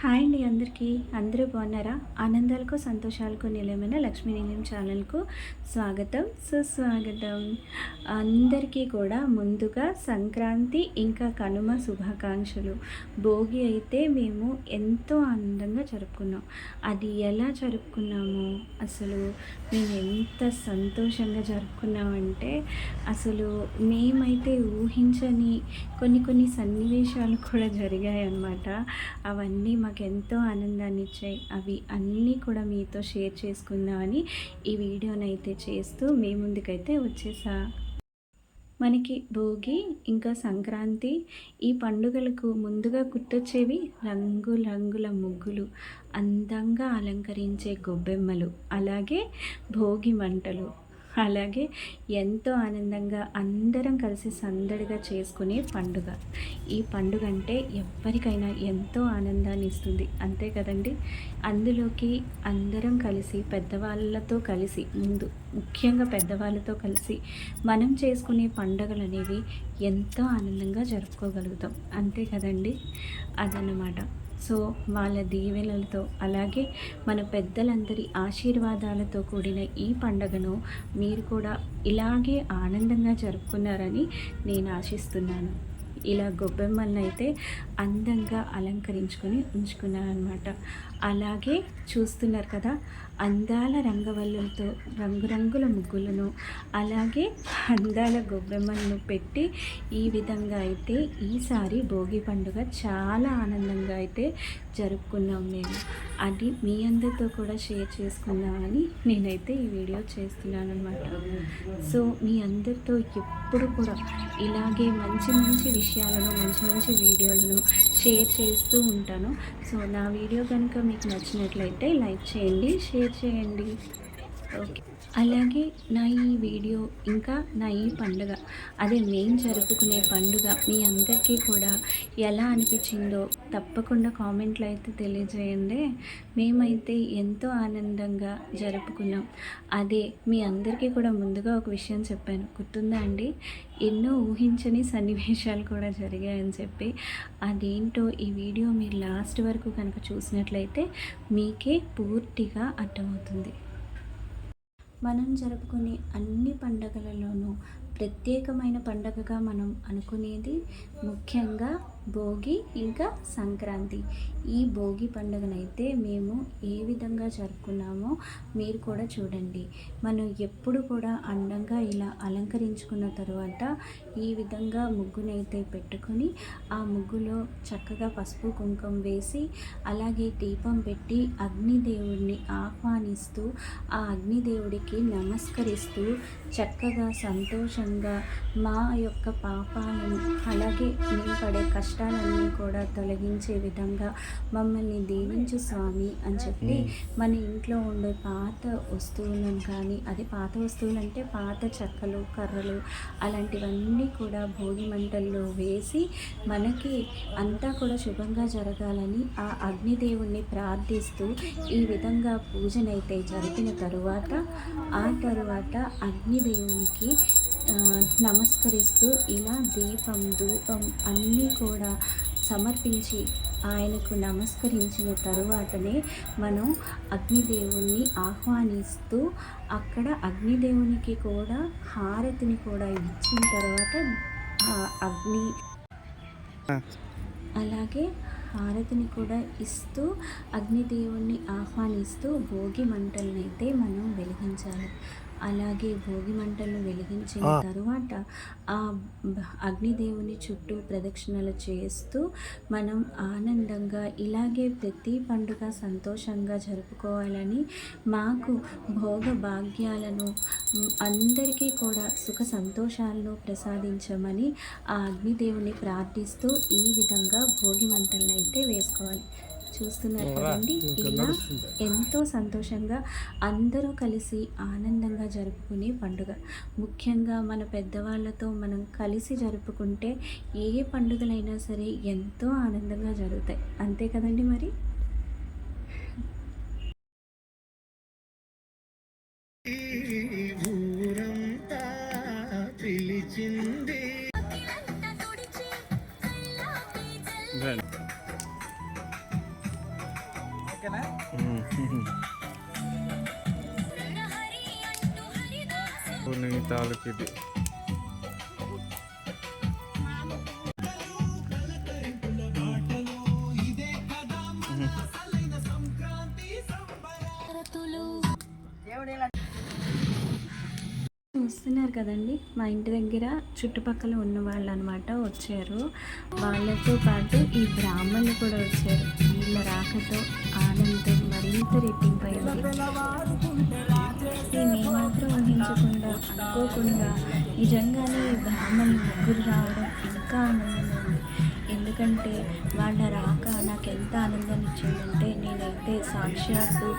Hi అండి అందరికీ. అందరూ బాగున్నారా? ఆనందాలకు సంతోషాలకు నిలయమైన లక్ష్మీ నిలయం ఛానల్కు స్వాగతం, సుస్వాగతం. అందరికీ కూడా ముందుగా సంక్రాంతి ఇంకా కనుమ శుభాకాంక్షలు. భోగి అయితే మేము ఎంతో ఆనందంగా జరుపుకున్నాం. అది ఎలా జరుపుకున్నామో అసలు మేము ఎంత సంతోషంగా జరుపుకున్నామంటే అసలు మేమైతే ఊహించని కొన్ని సన్నివేశాలు కూడా జరిగాయి అన్నమాట. అవన్నీ మాకెంతో ఆనందాన్ని ఇచ్చాయి. అవి అన్నీ కూడా మీతో షేర్ చేసుకుందామని ఈ వీడియోనైతే చేస్తూ మీ ముందుకైతే వచ్చేసా. మనకి భోగి ఇంకా సంక్రాంతి ఈ పండుగలకు ముందుగా గుర్తొచ్చేవి రంగుల ముగ్గులు, అందంగా అలంకరించే గొబ్బెమ్మలు, అలాగే భోగి మంటలు, అలాగే ఎంతో ఆనందంగా అందరం కలిసి సందడిగా చేసుకునే పండుగ. ఈ పండుగ అంటే ఎవరికైనా ఎంతో ఆనందాన్ని ఇస్తుంది, అంతే కదండి. అందులోకి అందరం కలిసి పెద్దవాళ్ళతో కలిసి ముఖ్యంగా పెద్దవాళ్ళతో కలిసి మనం చేసుకునే పండుగలు అనేవి ఎంతో ఆనందంగా జరుపుకోగలుగుతాం, అంతే కదండి. అదన్నమాట. సో వాళ్ళ దీవెనలతో అలాగే మన పెద్దలందరి ఆశీర్వాదాలతో కూడిన ఈ పండుగను మీరు కూడా ఇలాగే ఆనందంగా జరుపుకున్నారని నేను ఆశిస్తున్నాను. ఇలా గొబ్బెమ్మలను అయితే అందంగా అలంకరించుకొని ఉంచుకున్నాను అనమాట. అలాగే చూస్తున్నారు కదా, అందాల రంగవల్లులతో రంగురంగుల ముగ్గులను అలాగే అందాల గొబ్బెమ్మలను పెట్టి ఈ విధంగా అయితే ఈసారి భోగి పండుగ చాలా ఆనందంగా అయితే జరుపుకున్నాం మేము. అది మీ అందరితో కూడా షేర్ చేసుకుందామని నేనైతే ఈ వీడియో చేస్తున్నాను అనమాట. సో మీ అందరితో ఎప్పుడు కూడా ఇలాగే మంచి విషయాలను మంచి వీడియోలను షేర్ చేస్తూ ఉంటాను. సో నా వీడియో కనుక మీకు నచ్చినట్లయితే లైక్ చేయండి, షేర్ చేయండి. ఓకే. అలాగే నా ఈ వీడియో ఇంకా నా ఈ పండుగ, అదే మేము జరుపుకునే పండుగ మీ అందరికీ కూడా ఎలా అనిపించిందో తప్పకుండా కామెంట్లో అయితే తెలియజేయండి. మేమైతే ఎంతో ఆనందంగా జరుపుకున్నాం. అదే మీ అందరికీ కూడా ముందుగా ఒక విషయం చెప్పాను, గుర్తుందా అండి? ఎన్నో ఊహించని సన్నివేశాలు కూడా జరిగాయని చెప్పి. అదేంటో ఈ వీడియో మీరు లాస్ట్ వరకు కనుక చూసినట్లయితే మీకే పూర్తిగా అర్థమవుతుంది. మనం జరుపుకునే అన్ని పండగలలోనూ ప్రత్యేకమైన పండగగా మనం అనుకునేది ముఖ్యంగా భోగి ఇంకా సంక్రాంతి. ఈ భోగి పండుగనైతే మేము ఏ విధంగా జరుపుకున్నామో మీరు కూడా చూడండి. మనం ఎప్పుడు కూడా అందంగా ఇలా అలంకరించుకున్న తర్వాత ఈ విధంగా ముగ్గునైతే పెట్టుకొని ఆ ముగ్గులో చక్కగా పసుపు కుంకుమ వేసి అలాగే దీపం పెట్టి అగ్నిదేవుడిని ఆహ్వానిస్తూ ఆ అగ్నిదేవుడికి నమస్కరిస్తూ చక్కగా సంతోషంగా మా యొక్క పాపాలను అలాగే మేము పడే కష్టాలన్నీ కూడా తొలగించే విధంగా మమ్మల్ని దీవించు స్వామి అని చెప్పి మన ఇంట్లో ఉండే పాత వస్తువులను కానీ, అది పాత వస్తువులు అంటే పాత చెక్కలు కర్రలు అలాంటివన్నీ కూడా భోగి మంటల్లో వేసి మనకి అంతా కూడా శుభంగా జరగాలని ఆ అగ్నిదేవుణ్ణి ప్రార్థిస్తూ ఈ విధంగా పూజనైతే జరిపిన తరువాత ఆ తరువాత అగ్నిదేవునికి నమస్కరిస్తూ ఇలా దీపం ధూపం అన్నీ కూడా సమర్పించి ఆయనకు నమస్కరించిన తరువాతనే మనం అగ్నిదేవుణ్ణి ఆహ్వానిస్తూ అక్కడ అగ్నిదేవునికి కూడా హారతిని కూడా ఇచ్చిన తర్వాత అగ్ని అలాగే హారతిని కూడా ఇస్తూ అగ్నిదేవుణ్ణి ఆహ్వానిస్తూ భోగి మంటలనైతే మనం వెలిగించాలి. అలాగే భోగి మంటలను వెలిగించిన తరువాత ఆ అగ్నిదేవుని చుట్టూ ప్రదక్షిణలు చేస్తూ మనం ఆనందంగా ఇలాగే ప్రతి పండుగ సంతోషంగా జరుపుకోవాలని, మాకు భోగ భాగ్యాలను అందరికీ కూడా సుఖ సంతోషాలను ప్రసాదించమని ఆ అగ్నిదేవుని ప్రార్థిస్తూ ఈ విధంగా భోగి మంటలను అయితే వేసుకోవాలి. చూస్తున్నారు కదండి, ఇలా ఎంతో సంతోషంగా అందరూ కలిసి ఆనందంగా జరుపుకునే పండుగ. ముఖ్యంగా మన పెద్దవాళ్ళతో మనం కలిసి జరుపుకుంటే ఏ పండుగలైనా సరే ఎంతో ఆనందంగా జరుగుతాయి, అంతే కదండి. మరి తాలూకు ఇది చూస్తున్నారు కదండి, మా ఇంటి దగ్గర చుట్టుపక్కల ఉన్న వాళ్ళు అనమాట వచ్చారు. వాళ్ళతో పాటు ఈ బ్రాహ్మణులు కూడా వచ్చారు. వీళ్ళ రాకతో ఆనందం మరింత రెట్టింపైంది. నేను ఏమాత్రం ఊహించకుండా అనుకోకుండా నిజంగానే ఈ బ్రాహ్మణులు ముగ్గురు రావడం ఇంకా ఆనందంగా ఉంది. ఎందుకంటే వాళ్ళ రాక నాకు ఎంత ఆనందాన్ని ఇచ్చిందంటే, నేనైతే సాక్షాత్తు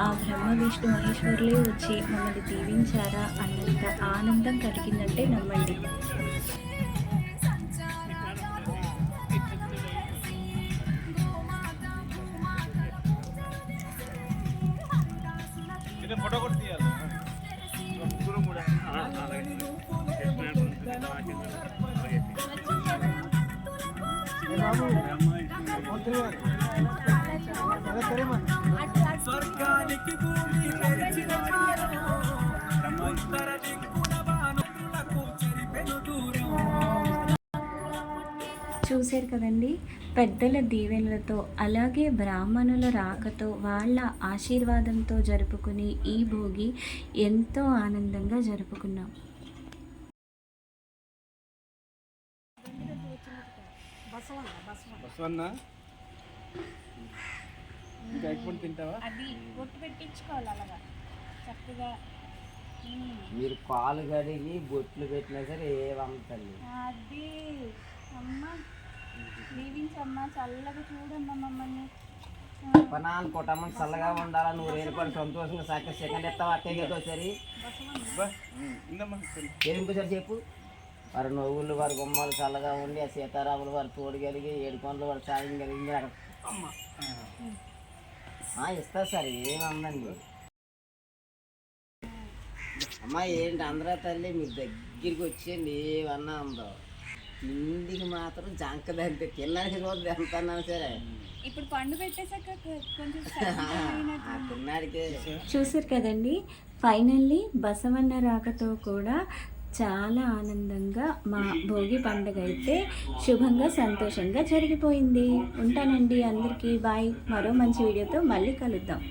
ఆ బ్రహ్మ విష్ణు మహేశ్వరులే వచ్చి మమ్మల్ని దీవించారా అన్నంత ఆనందం కలిగిందంటే నమ్మండి. ఫోటో కూడా తీయాలి. చూశారు కదండి, పెద్దల దీవెనలతో అలాగే బ్రాహ్మణుల రాకతో వాళ్ళ ఆశీర్వాదంతో జరుపుకుని ఈ భోగి ఎంతో ఆనందంగా జరుపుకున్నాం. అది బొట్టు పెట్టించుకోవాలి అలాగా చక్కగా. మీరు కాలు కడిగి బొట్లు పెట్టినా సరే ఏమంతల్లి అది అమ్మ దీవించమ్మా, చల్లగా చూడమ్మా మమ్మల్ని. పనాలు కుటుంబం చల్లగా ఉండాలా, నువ్వు రేలుకొని సంతోషంగా సాక్షి సెకండ్ ఎత్తావు అట్టేదో సరి ఏమింకోసారి చెప్పు. వారి నవ్వులు వారి గుమ్మాలు చల్లగా ఉండి, ఆ సీతారాములు వారు తోడు కలిగి, ఏడు పనులు వారు సాయం కలిగి ఇస్తా సార్ ఏమందండి. అమ్మా ఏంటి అందరూ తల్లి మీ దగ్గరికి వచ్చేయండి ఏమన్నా ఉందో. తిండికి మాత్రం జంకదంటే తినడానికి చూద్దాం ఎంత అన్నాను సరే. ఇప్పుడు పండు పెట్టేసాక కొంచెం తిన్నాడికే. చూసారు కదండి, ఫైనల్లీ బసవన్న రాకతో కూడా చాలా ఆనందంగా మా భోగి పండుగ అయితే శుభంగా సంతోషంగా జరిగిపోయింది. ఉంటానండి, అందరికీ బాయ్. మరో మంచి వీడియోతో మళ్ళీ కలుద్దాం.